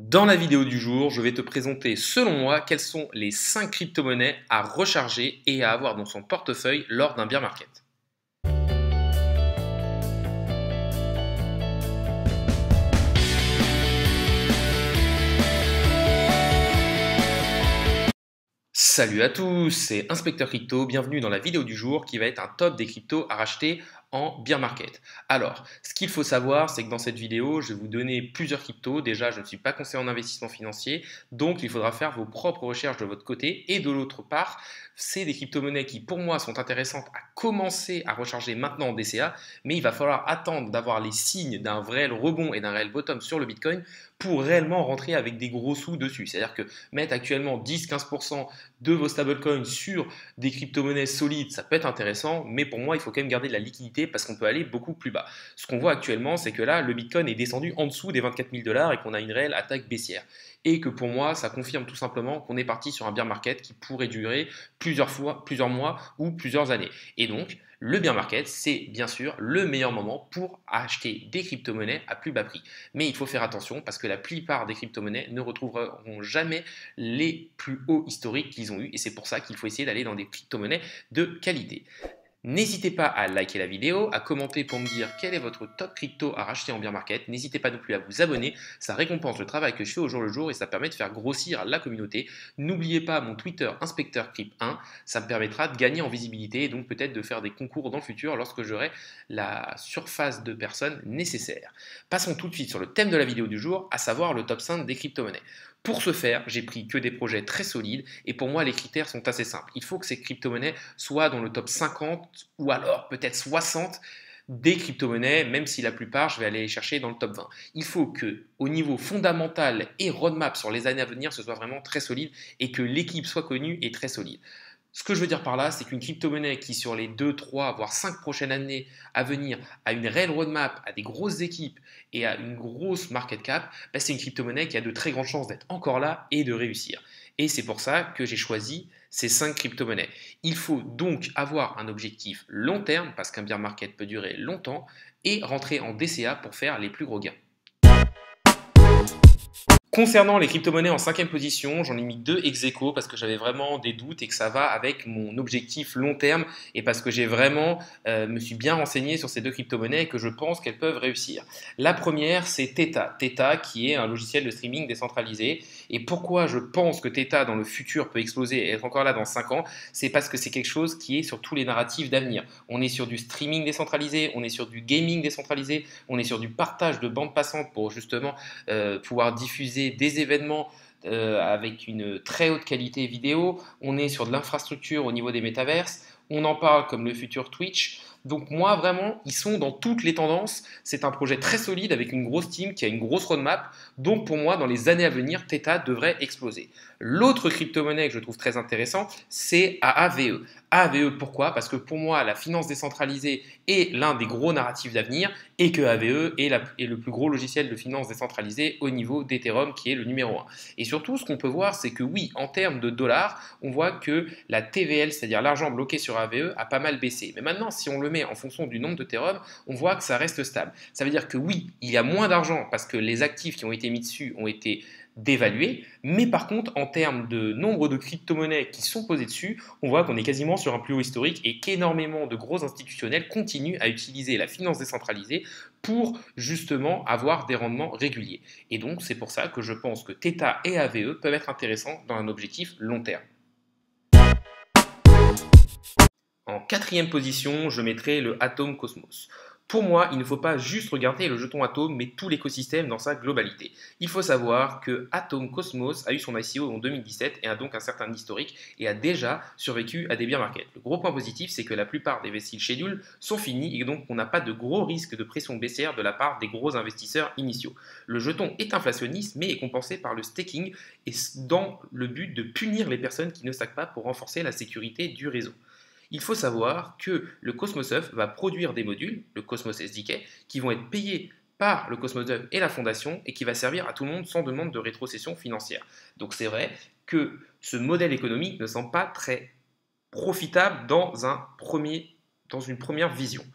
Dans la vidéo du jour, je vais te présenter selon moi quelles sont les 5 crypto-monnaies à recharger et à avoir dans son portefeuille lors d'un bear market. Salut à tous, c'est Inspecteur Crypto, bienvenue dans la vidéo du jour qui va être un top des cryptos à racheter en bear market. Alors, ce qu'il faut savoir, c'est que dans cette vidéo, je vais vous donner plusieurs cryptos. Déjà, je ne suis pas conseiller en investissement financier, donc il faudra faire vos propres recherches de votre côté. Et de l'autre part, c'est des crypto-monnaies qui, pour moi, sont intéressantes à commencer à recharger maintenant en DCA, mais il va falloir attendre d'avoir les signes d'un réel rebond et d'un réel bottom sur le Bitcoin pour réellement rentrer avec des gros sous dessus. C'est-à-dire que mettre actuellement 10-15% de vos stablecoins sur des crypto-monnaies solides, ça peut être intéressant, mais pour moi, il faut quand même garder de la liquidité parce qu'on peut aller beaucoup plus bas. Ce qu'on voit actuellement, c'est que là, le Bitcoin est descendu en dessous des 24 000 $ et qu'on a une réelle attaque baissière. Et que pour moi, ça confirme tout simplement qu'on est parti sur un bear market qui pourrait durer plusieurs mois ou plusieurs années. Et donc, le bear market, c'est bien sûr le meilleur moment pour acheter des crypto-monnaies à plus bas prix. Mais il faut faire attention parce que la plupart des crypto-monnaies ne retrouveront jamais les plus hauts historiques qu'ils ont eu. Et c'est pour ça qu'il faut essayer d'aller dans des crypto-monnaies de qualité. N'hésitez pas à liker la vidéo, à commenter pour me dire quel est votre top crypto à racheter en bear market. N'hésitez pas non plus à vous abonner, ça récompense le travail que je fais au jour le jour et ça permet de faire grossir la communauté. N'oubliez pas mon Twitter InspecteurCrypt1, ça me permettra de gagner en visibilité et donc peut-être de faire des concours dans le futur lorsque j'aurai la surface de personnes nécessaire. Passons tout de suite sur le thème de la vidéo du jour, à savoir le top 5 des crypto-monnaies. Pour ce faire, j'ai pris que des projets très solides et pour moi les critères sont assez simples. Il faut que ces crypto-monnaies soient dans le top 50 ou alors peut-être 60 des crypto-monnaies, même si la plupart je vais aller les chercher dans le top 20. Il faut que au niveau fondamental et roadmap sur les années à venir, ce soit vraiment très solide et que l'équipe soit connue et très solide. Ce que je veux dire par là, c'est qu'une crypto-monnaie qui sur les 2, 3, voire 5 prochaines années à venir a une réelle roadmap, a des grosses équipes et a une grosse market cap, c'est une crypto-monnaie qui a de très grandes chances d'être encore là et de réussir. Et c'est pour ça que j'ai choisi ces 5 crypto-monnaies. Il faut donc avoir un objectif long terme, parce qu'un bear market peut durer longtemps, et rentrer en DCA pour faire les plus gros gains. Concernant les crypto-monnaies en 5e position, j'en ai mis 2 ex aequo parce que j'avais vraiment des doutes et que ça va avec mon objectif long terme et parce que j'ai vraiment me suis bien renseigné sur ces 2 crypto-monnaies et que je pense qu'elles peuvent réussir. La première, c'est Theta. Theta qui est un logiciel de streaming décentralisé. Et pourquoi je pense que Theta dans le futur peut exploser et être encore là dans 5 ans, c'est parce que c'est quelque chose qui est sur tous les narratifs d'avenir. On est sur du streaming décentralisé, on est sur du gaming décentralisé, on est sur du partage de bandes passantes pour justement pouvoir diffuser des événements avec une très haute qualité vidéo, on est sur de l'infrastructure au niveau des métaverses, on en parle comme le futur Twitch. Donc moi vraiment, ils sont dans toutes les tendances, c'est un projet très solide avec une grosse team qui a une grosse roadmap, donc pour moi dans les années à venir, Theta devrait exploser. L'autre crypto-monnaie que je trouve très intéressant, c'est AAVE. AAVE pourquoi? Parce que pour moi la finance décentralisée est l'un des gros narratifs d'avenir et que AAVE est le plus gros logiciel de finance décentralisée au niveau d'Ethereum qui est le numéro 1. Et surtout ce qu'on peut voir c'est que oui, en termes de dollars, on voit que la TVL, c'est-à-dire l'argent bloqué sur AAVE, a pas mal baissé. Mais maintenant si on le met en fonction du nombre d'Ethereum, on voit que ça reste stable. Ça veut dire que oui, il y a moins d'argent parce que les actifs qui ont été mis dessus ont été dévalués, mais par contre en termes de nombre de crypto-monnaies qui sont posées dessus, on voit qu'on est quasiment sur un plus haut historique et qu'énormément de gros institutionnels continuent à utiliser la finance décentralisée pour justement avoir des rendements réguliers. Et donc c'est pour ça que je pense que Theta et AVE peuvent être intéressants dans un objectif long terme. En 4e position, je mettrai le Atom Cosmos. Pour moi, il ne faut pas juste regarder le jeton Atom, mais tout l'écosystème dans sa globalité. Il faut savoir que Atom Cosmos a eu son ICO en 2017 et a donc un certain historique et a déjà survécu à des bear markets. Le gros point positif, c'est que la plupart des vesting schedules sont finis et donc on n'a pas de gros risque de pression baissière de la part des gros investisseurs initiaux. Le jeton est inflationniste mais est compensé par le staking et dans le but de punir les personnes qui ne stackent pas pour renforcer la sécurité du réseau. Il faut savoir que le Cosmos Hub va produire des modules, le Cosmos SDK, qui vont être payés par le Cosmos Hub et la fondation et qui va servir à tout le monde sans demande de rétrocession financière. Donc c'est vrai que ce modèle économique ne semble pas très profitable dans une première vision.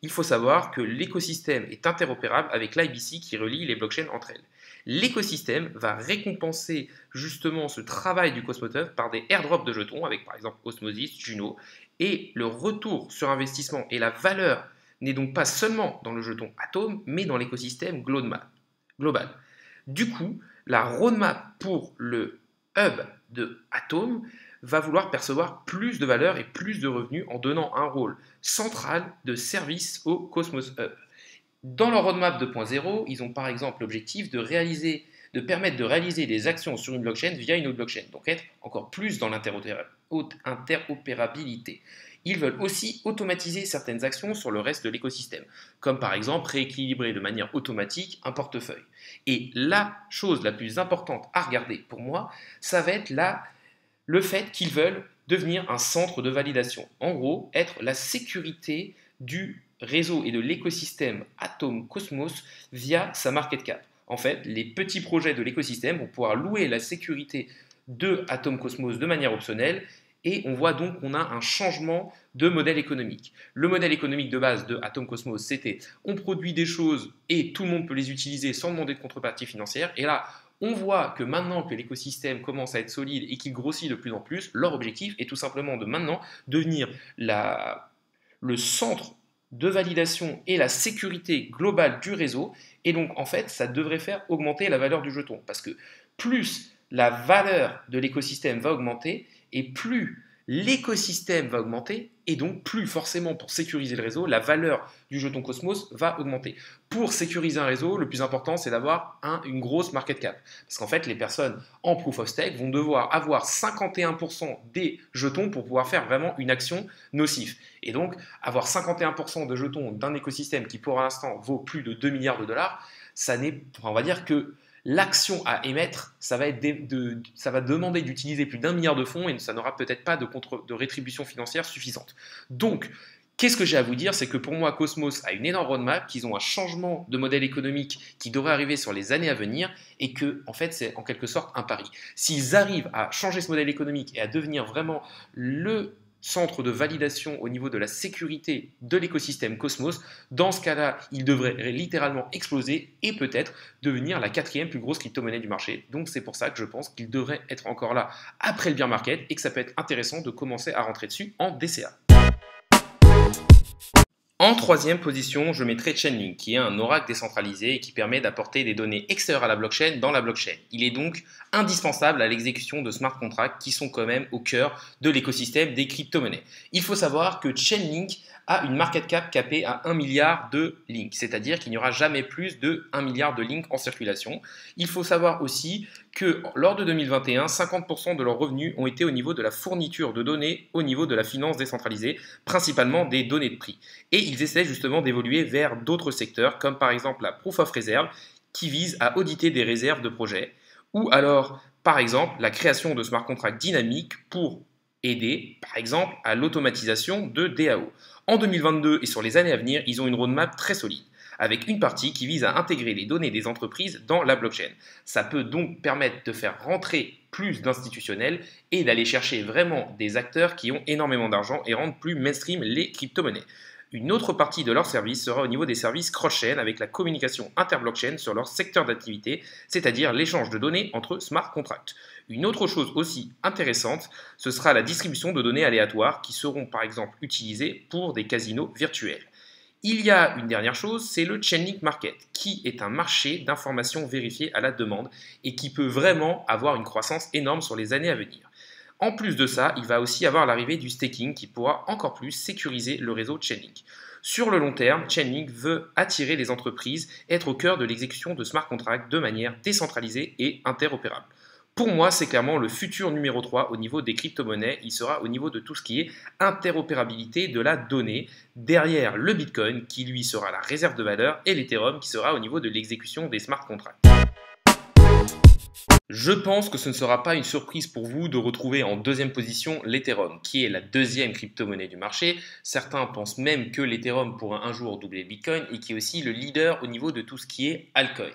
Il faut savoir que l'écosystème est interopérable avec l'IBC qui relie les blockchains entre elles. L'écosystème va récompenser justement ce travail du Cosmos par des airdrops de jetons avec par exemple Osmosis, Juno, et le retour sur investissement et la valeur n'est donc pas seulement dans le jeton Atom, mais dans l'écosystème global. Du coup, la roadmap pour le hub de Atom va vouloir percevoir plus de valeur et plus de revenus en donnant un rôle central de service au Cosmos Hub. Dans leur roadmap 2.0, ils ont par exemple l'objectif de permettre de réaliser des actions sur une blockchain via une autre blockchain, donc être encore plus dans l'interopérabilité. Ils veulent aussi automatiser certaines actions sur le reste de l'écosystème, comme par exemple rééquilibrer de manière automatique un portefeuille. Et la chose la plus importante à regarder pour moi, ça va être le fait qu'ils veulent devenir un centre de validation. En gros, être la sécurité du réseau et de l'écosystème Atom Cosmos via sa market cap. En fait, les petits projets de l'écosystème vont pouvoir louer la sécurité de Atom Cosmos de manière optionnelle et on voit donc qu'on a un changement de modèle économique. Le modèle économique de base de Atom Cosmos, c'était on produit des choses et tout le monde peut les utiliser sans demander de contrepartie financière. Et là, on voit que maintenant que l'écosystème commence à être solide et qu'il grossit de plus en plus, leur objectif est tout simplement de maintenant devenir le centre de validation et la sécurité globale du réseau. Et donc, en fait, ça devrait faire augmenter la valeur du jeton. Parce que plus la valeur de l'écosystème va augmenter, et plus l'écosystème va augmenter, et donc plus forcément pour sécuriser le réseau, la valeur du jeton Cosmos va augmenter. Pour sécuriser un réseau, le plus important, c'est d'avoir une grosse market cap. Parce qu'en fait, les personnes en proof of stake vont devoir avoir 51% des jetons pour pouvoir faire vraiment une action nocive. Et donc, avoir 51% de jetons d'un écosystème qui, pour l'instant, vaut plus de 2 milliards de dollars, on va dire que l'action à émettre, ça va demander d'utiliser plus d'1 milliard de fonds et ça n'aura peut-être pas de rétribution financière suffisante. Donc, qu'est-ce que j'ai à vous dire? C'est que pour moi, Cosmos a une énorme roadmap, qu'ils ont un changement de modèle économique qui devrait arriver sur les années à venir et que, en fait, c'est en quelque sorte un pari. S'ils arrivent à changer ce modèle économique et à devenir vraiment le centre de validation au niveau de la sécurité de l'écosystème Cosmos, dans ce cas-là, il devrait littéralement exploser et peut-être devenir la 4e plus grosse crypto-monnaie du marché. Donc c'est pour ça que je pense qu'il devrait être encore là après le bear market et que ça peut être intéressant de commencer à rentrer dessus en DCA. En 3e position, je mettrai Chainlink, qui est un oracle décentralisé et qui permet d'apporter des données extérieures à la blockchain dans la blockchain. Il est donc indispensable à l'exécution de smart contracts qui sont quand même au cœur de l'écosystème des crypto-monnaies. Il faut savoir que Chainlink a une market cap capée à 1 milliard de links, c'est-à-dire qu'il n'y aura jamais plus de 1 milliard de links en circulation. Il faut savoir aussi que lors de 2021, 50% de leurs revenus ont été au niveau de la fourniture de données au niveau de la finance décentralisée, principalement des données de prix. Et ils essaient justement d'évoluer vers d'autres secteurs, comme par exemple la Proof of Reserve, qui vise à auditer des réserves de projets, ou alors par exemple la création de smart contracts dynamiques pour aider par exemple à l'automatisation de DAO. En 2022 et sur les années à venir, ils ont une roadmap très solide, avec une partie qui vise à intégrer les données des entreprises dans la blockchain. Ça peut donc permettre de faire rentrer plus d'institutionnels et d'aller chercher vraiment des acteurs qui ont énormément d'argent et rendre plus mainstream les crypto-monnaies. Une autre partie de leur service sera au niveau des services cross-chain avec la communication inter-blockchain sur leur secteur d'activité, c'est-à-dire l'échange de données entre smart contracts. Une autre chose aussi intéressante, ce sera la distribution de données aléatoires qui seront par exemple utilisées pour des casinos virtuels. Il y a une dernière chose, c'est le Chainlink Market, qui est un marché d'informations vérifiées à la demande et qui peut vraiment avoir une croissance énorme sur les années à venir. En plus de ça, il va aussi avoir l'arrivée du staking qui pourra encore plus sécuriser le réseau Chainlink. Sur le long terme, Chainlink veut attirer les entreprises et être au cœur de l'exécution de smart contracts de manière décentralisée et interopérable. Pour moi, c'est clairement le futur numéro 3 au niveau des crypto-monnaies. Il sera au niveau de tout ce qui est interopérabilité de la donnée, derrière le Bitcoin qui lui sera la réserve de valeur et l'Ethereum qui sera au niveau de l'exécution des smart contracts. Je pense que ce ne sera pas une surprise pour vous de retrouver en 2e position l'Ethereum, qui est la 2e crypto-monnaie du marché. Certains pensent même que l'Ethereum pourra un jour doubler le Bitcoin et qui est aussi le leader au niveau de tout ce qui est altcoin.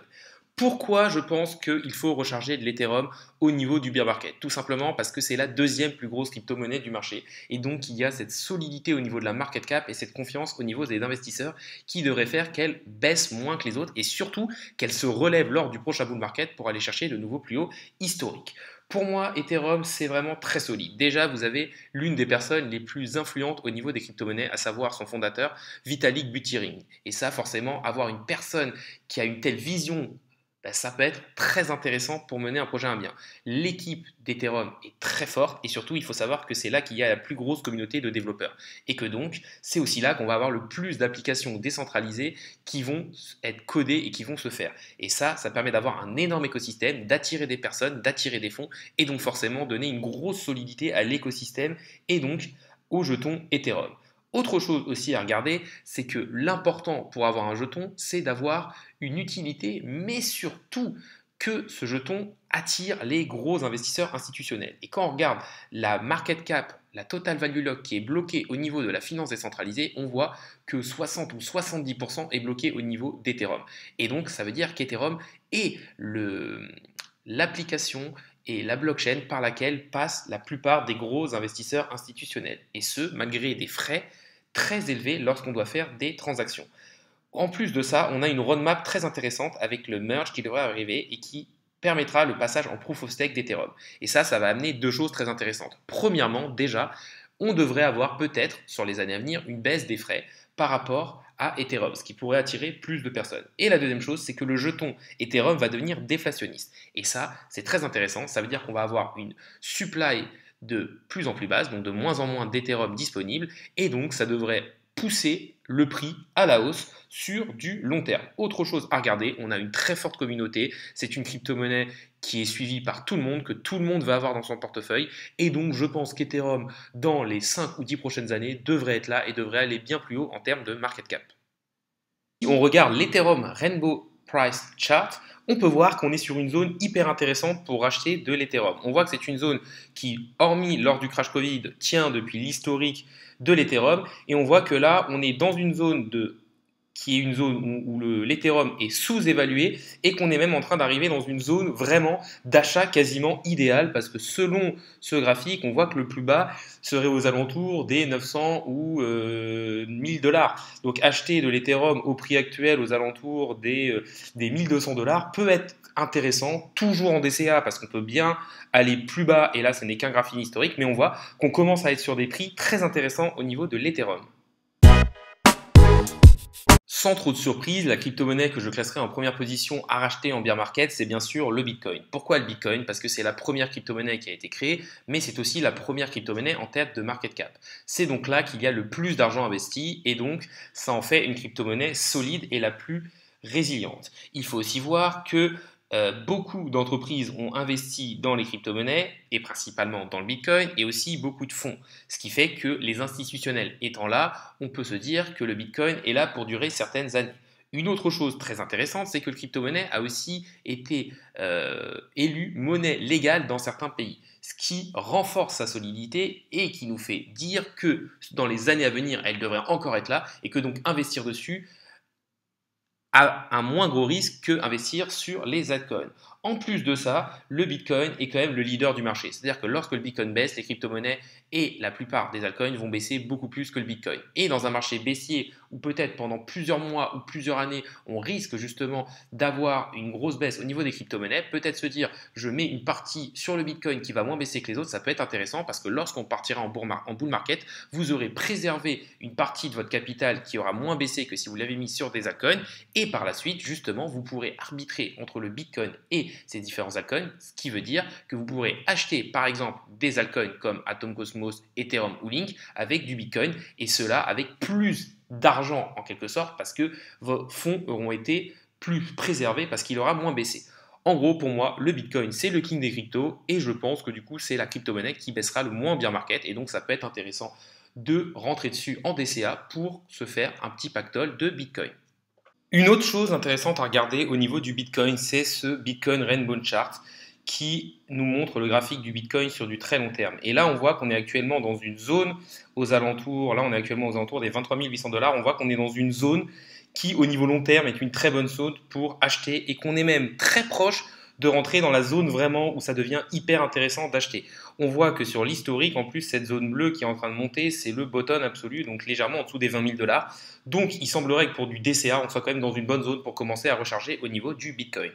Pourquoi je pense qu'il faut recharger de l'Ethereum au niveau du bear market? Tout simplement parce que c'est la deuxième plus grosse crypto-monnaie du marché. Et donc, il y a cette solidité au niveau de la market cap et cette confiance au niveau des investisseurs qui devrait faire qu'elle baisse moins que les autres et surtout qu'elle se relève lors du prochain bull market pour aller chercher de nouveaux plus hauts historiques. Pour moi, Ethereum, c'est vraiment très solide. Déjà, vous avez l'une des personnes les plus influentes au niveau des crypto-monnaies, à savoir son fondateur, Vitalik Buterin. Et ça, forcément, avoir une personne qui a une telle vision, ben, ça peut être très intéressant pour mener un projet à bien. L'équipe d'Ethereum est très forte et surtout, il faut savoir que c'est là qu'il y a la plus grosse communauté de développeurs. Et que donc, c'est aussi là qu'on va avoir le plus d'applications décentralisées qui vont être codées et qui vont se faire. Et ça permet d'avoir un énorme écosystème, d'attirer des personnes, d'attirer des fonds et donc forcément donner une grosse solidité à l'écosystème et donc aux jetons Ethereum. Autre chose aussi à regarder, c'est que l'important pour avoir un jeton, c'est d'avoir une utilité, mais surtout que ce jeton attire les gros investisseurs institutionnels. Et quand on regarde la market cap, la total value lock qui est bloquée au niveau de la finance décentralisée, on voit que 60 ou 70% est bloqué au niveau d'Ethereum. Et donc ça veut dire qu'Ethereum est l'application et la blockchain par laquelle passent la plupart des gros investisseurs institutionnels. Et ce, malgré des frais très élevés lorsqu'on doit faire des transactions. En plus de ça, on a une roadmap très intéressante avec le merge qui devrait arriver et qui permettra le passage en proof of stake d'Ethereum. Et ça va amener deux choses très intéressantes. Premièrement, déjà, on devrait avoir peut-être, sur les années à venir, une baisse des frais par rapport à Ethereum, ce qui pourrait attirer plus de personnes. Et la deuxième chose, c'est que le jeton Ethereum va devenir déflationniste. Et ça, c'est très intéressant. Ça veut dire qu'on va avoir une supply de plus en plus basse, donc de moins en moins d'Ethereum disponibles, et donc ça devrait pousser le prix à la hausse sur du long terme. Autre chose à regarder, on a une très forte communauté, c'est une crypto-monnaie qui est suivie par tout le monde, que tout le monde va avoir dans son portefeuille, et donc je pense qu'Ethereum, dans les 5 ou 10 prochaines années, devrait être là et devrait aller bien plus haut en termes de market cap. Si on regarde l'Ethereum Rainbow Price Chart, on peut voir qu'on est sur une zone hyper intéressante pour acheter de l'Ethereum. On voit que c'est une zone qui, hormis lors du crash Covid, tient depuis l'historique de l'Ethereum. Et on voit que là, on est dans une zone qui est une zone où l'Ethereum est sous-évalué et qu'on est même en train d'arriver dans une zone vraiment d'achat quasiment idéale parce que selon ce graphique, on voit que le plus bas serait aux alentours des 900 ou 1000 dollars. Donc acheter de l'Ethereum au prix actuel aux alentours des 1200 dollars peut être intéressant, toujours en DCA parce qu'on peut bien aller plus bas et là ce n'est qu'un graphique historique, mais on voit qu'on commence à être sur des prix très intéressants au niveau de l'Ethereum. Sans trop de surprise, la crypto-monnaie que je classerai en première position à racheter en bear market, c'est bien sûr le Bitcoin. Pourquoi le Bitcoin? Parce que c'est la première crypto-monnaie qui a été créée, mais c'est aussi la première crypto-monnaie en tête de market cap. C'est donc là qu'il y a le plus d'argent investi et donc ça en fait une crypto-monnaie solide et la plus résiliente. Il faut aussi voir que beaucoup d'entreprises ont investi dans les crypto-monnaies et principalement dans le Bitcoin et aussi beaucoup de fonds. Ce qui fait que les institutionnels étant là, on peut se dire que le Bitcoin est là pour durer certaines années. Une autre chose très intéressante, c'est que le crypto-monnaie a aussi été élu monnaie légale dans certains pays, ce qui renforce sa solidité et qui nous fait dire que dans les années à venir, elle devrait encore être là et que donc investir dessus a un moins gros risque que investir sur les altcoins. En plus de ça, le Bitcoin est quand même le leader du marché. C'est-à-dire que lorsque le Bitcoin baisse, les crypto-monnaies et la plupart des altcoins vont baisser beaucoup plus que le Bitcoin. Et dans un marché baissier où peut-être pendant plusieurs mois ou plusieurs années, on risque justement d'avoir une grosse baisse au niveau des crypto-monnaies, peut-être se dire je mets une partie sur le Bitcoin qui va moins baisser que les autres, ça peut être intéressant parce que lorsqu'on partira en bull market, vous aurez préservé une partie de votre capital qui aura moins baissé que si vous l'avez mis sur des altcoins et par la suite, justement, vous pourrez arbitrer entre le Bitcoin et ces différents altcoins, ce qui veut dire que vous pourrez acheter par exemple des altcoins comme Atom Cosmos, Ethereum ou Link avec du Bitcoin et cela avec plus d'argent en quelque sorte parce que vos fonds auront été plus préservés parce qu'il aura moins baissé. En gros, pour moi, le Bitcoin, c'est le king des cryptos et je pense que du coup, c'est la crypto-monnaie qui baissera le moins en bear market et donc ça peut être intéressant de rentrer dessus en DCA pour se faire un petit pactole de Bitcoin. Une autre chose intéressante à regarder au niveau du Bitcoin, c'est ce Bitcoin Rainbow Chart qui nous montre le graphique du Bitcoin sur du très long terme. Et là, on voit qu'on est actuellement dans une zone aux alentours, là on est actuellement aux alentours des 23 800 dollars, on voit qu'on est dans une zone qui au niveau long terme est une très bonne zone pour acheter et qu'on est même très proche de rentrer dans la zone vraiment où ça devient hyper intéressant d'acheter. On voit que sur l'historique, en plus, cette zone bleue qui est en train de monter, c'est le bottom absolu, donc légèrement en dessous des 20 000 $. Donc il semblerait que pour du DCA, on soit quand même dans une bonne zone pour commencer à recharger au niveau du Bitcoin.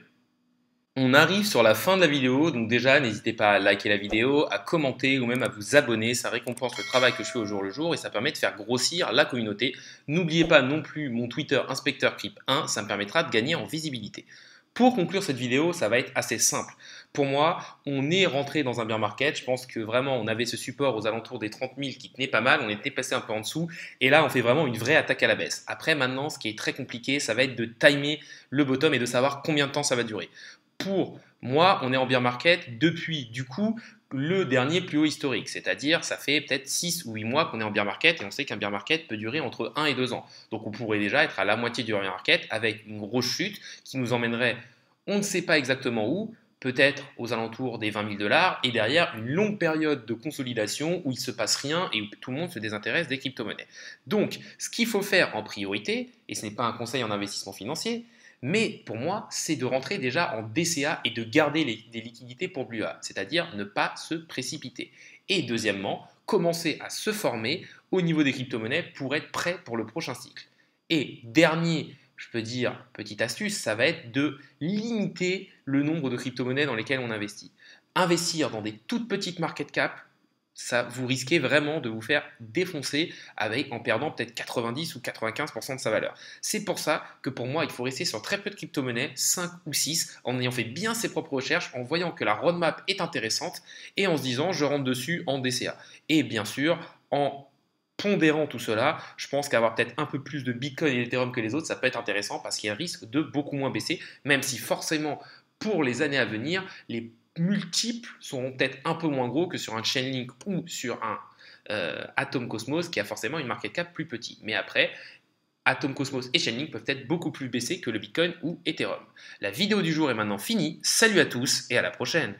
On arrive sur la fin de la vidéo, donc déjà n'hésitez pas à liker la vidéo, à commenter ou même à vous abonner, ça récompense le travail que je fais au jour le jour et ça permet de faire grossir la communauté. N'oubliez pas non plus mon Twitter InspecteurCrypt1, ça me permettra de gagner en visibilité. Pour conclure cette vidéo, ça va être assez simple. Pour moi, on est rentré dans un bear market. Je pense que vraiment, on avait ce support aux alentours des 30 000 qui tenait pas mal. On était passé un peu en dessous. Et là, on fait vraiment une vraie attaque à la baisse. Après, maintenant, ce qui est très compliqué, ça va être de timer le bottom et de savoir combien de temps ça va durer. Pour moi, on est en bear market depuis, du coup, le dernier plus haut historique. C'est-à-dire, ça fait peut-être 6 ou 8 mois qu'on est en bear market et on sait qu'un bear market peut durer entre 1 et 2 ans. Donc, on pourrait déjà être à la moitié du bear market avec une grosse chute qui nous emmènerait, on ne sait pas exactement où, peut-être aux alentours des 20 000 $ et derrière une longue période de consolidation où il ne se passe rien et où tout le monde se désintéresse des crypto-monnaies. Donc, ce qu'il faut faire en priorité, et ce n'est pas un conseil en investissement financier, mais pour moi, c'est de rentrer déjà en DCA et de garder des liquidités pour BLUA, c'est-à-dire ne pas se précipiter. Et deuxièmement, commencer à se former au niveau des crypto-monnaies pour être prêt pour le prochain cycle. Et dernier, je peux dire, petite astuce, ça va être de limiter le nombre de crypto-monnaies dans lesquelles on investit. Investir dans des toutes petites market cap, ça vous risquez vraiment de vous faire défoncer en perdant peut-être 90 ou 95% de sa valeur. C'est pour ça que pour moi, il faut rester sur très peu de crypto-monnaies, 5 ou 6, en ayant fait bien ses propres recherches, en voyant que la roadmap est intéressante et en se disant je rentre dessus en DCA. Et bien sûr, en pondérant tout cela, je pense qu'avoir peut-être un peu plus de Bitcoin et Ethereum que les autres, ça peut être intéressant parce qu'il risque de beaucoup moins baisser, même si forcément pour les années à venir, les multiples seront peut-être un peu moins gros que sur un Chainlink ou sur un Atom Cosmos qui a forcément une market cap plus petite. Mais après, Atom Cosmos et Chainlink peuvent être beaucoup plus baissés que le Bitcoin ou Ethereum. La vidéo du jour est maintenant finie. Salut à tous et à la prochaine.